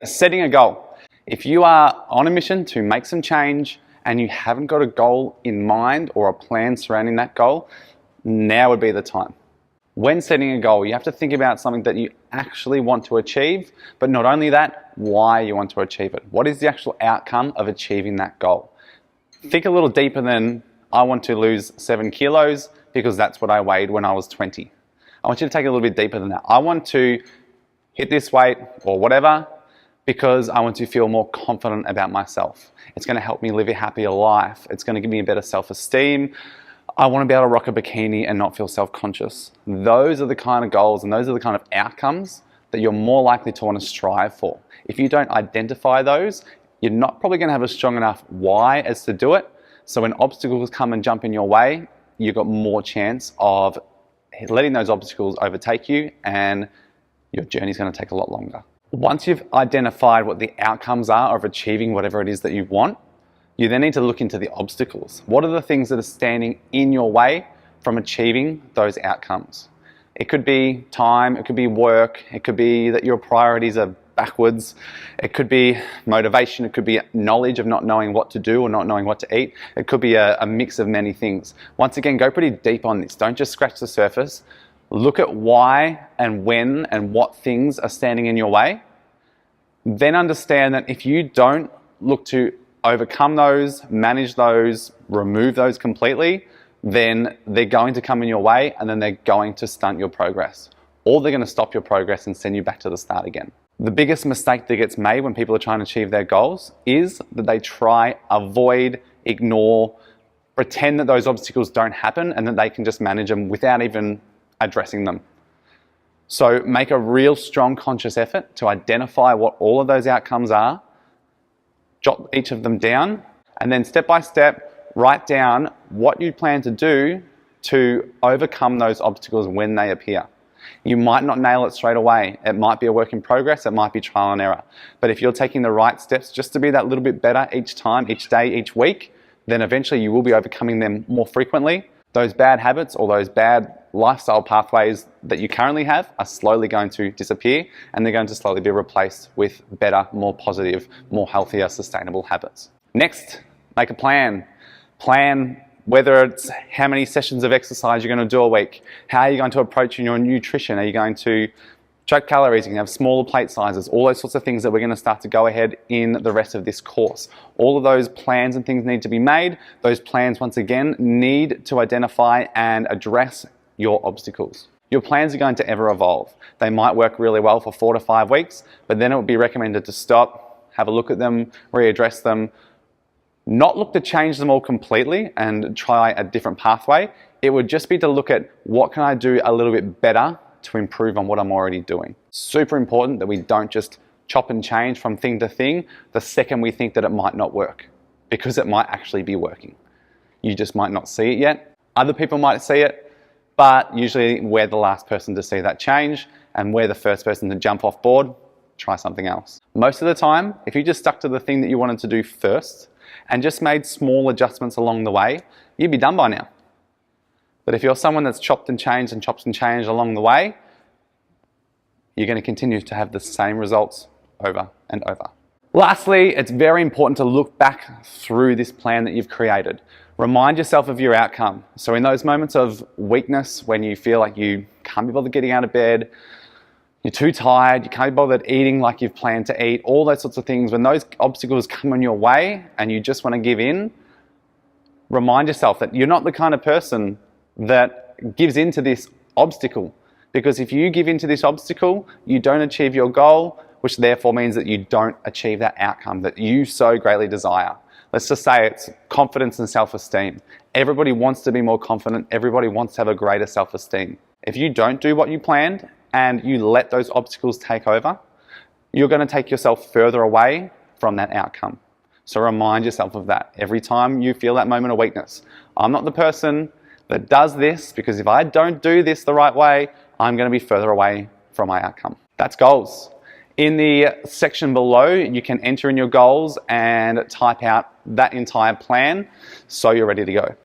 Setting a goal. If you are on a mission to make some change and you haven't got a goal in mind or a plan surrounding that goal, now would be the time. When setting a goal, you have to think about something that you actually want to achieve, but not only that, why you want to achieve it. What is the actual outcome of achieving that goal? Think a little deeper than, I want to lose 7 kilos because that's what I weighed when I was 20. I want you to take it a little bit deeper than that. I want to hit this weight or whatever because I want to feel more confident about myself. It's going to help me live a happier life. It's going to give me a better self-esteem. I want to be able to rock a bikini and not feel self-conscious. Those are the kind of goals and those are the kind of outcomes that you're more likely to want to strive for. If you don't identify those, you're not probably going to have a strong enough why as to do it. So when obstacles come and jump in your way, you've got more chance of letting those obstacles overtake you and your journey is going to take a lot longer. Once you've identified what the outcomes are of achieving whatever it is that you want, you then need to look into the obstacles. What are the things that are standing in your way from achieving those outcomes? It could be time, it could be work, it could be that your priorities are backwards, it could be motivation, it could be knowledge of not knowing what to do or not knowing what to eat. It could be a mix of many things. Once again, go pretty deep on this. Don't just scratch the surface. Look at why and when and what things are standing in your way. Then understand that if you don't look to overcome those, manage those, remove those completely, then they're going to come in your way and then they're going to stunt your progress. Or they're going to stop your progress and send you back to the start again. The biggest mistake that gets made when people are trying to achieve their goals is that they try, avoid, ignore, pretend that those obstacles don't happen and that they can just manage them without even addressing them. So make a real strong conscious effort to identify what all of those outcomes are, jot each of them down, and then step by step write down what you plan to do to overcome those obstacles when they appear. You might not nail it straight away. It might be a work in progress, it might be trial and error. But if you're taking the right steps just to be that little bit better each time, each day, each week, then eventually you will be overcoming them more frequently. Those bad habits or those bad lifestyle pathways that you currently have are slowly going to disappear and they're going to slowly be replaced with better, more positive, more healthier, sustainable habits. Next, make a plan. Plan whether it's how many sessions of exercise you're going to do a week, how are you going to approach your nutrition, are you going to track calories, you can have smaller plate sizes, all those sorts of things that we're going to start to go ahead in the rest of this course. All of those plans and things need to be made. Those plans, once again, need to identify and address your obstacles. Your plans are going to ever evolve. They might work really well for 4 to 5 weeks, but then it would be recommended to stop, have a look at them, readdress them, not look to change them all completely and try a different pathway. It would just be to look at what can I do a little bit better to improve on what I'm already doing. Super important that we don't just chop and change from thing to thing the second we think that it might not work, because it might actually be working. You just might not see it yet. Other people might see it, but usually we're the last person to see that change and we're the first person to jump off board, try something else. Most of the time, if you just stuck to the thing that you wanted to do first and just made small adjustments along the way, you'd be done by now. But if you're someone that's chopped and changed and chopped and changed along the way, you're going to continue to have the same results over and over. Lastly, it's very important to look back through this plan that you've created. Remind yourself of your outcome. So in those moments of weakness, when you feel like you can't be bothered getting out of bed, you're too tired, you can't be bothered eating like you've planned to eat, all those sorts of things, when those obstacles come in your way and you just want to give in, remind yourself that you're not the kind of person that gives into this obstacle. Because if you give into this obstacle, you don't achieve your goal, which therefore means that you don't achieve that outcome that you so greatly desire. Let's just say it's confidence and self-esteem. Everybody wants to be more confident. Everybody wants to have a greater self-esteem. If you don't do what you planned and you let those obstacles take over, you're going to take yourself further away from that outcome. So remind yourself of that every time you feel that moment of weakness. I'm not the person that does this because if I don't do this the right way, I'm going to be further away from my outcome. That's goals. In the section below, you can enter in your goals and type out that entire plan so you're ready to go.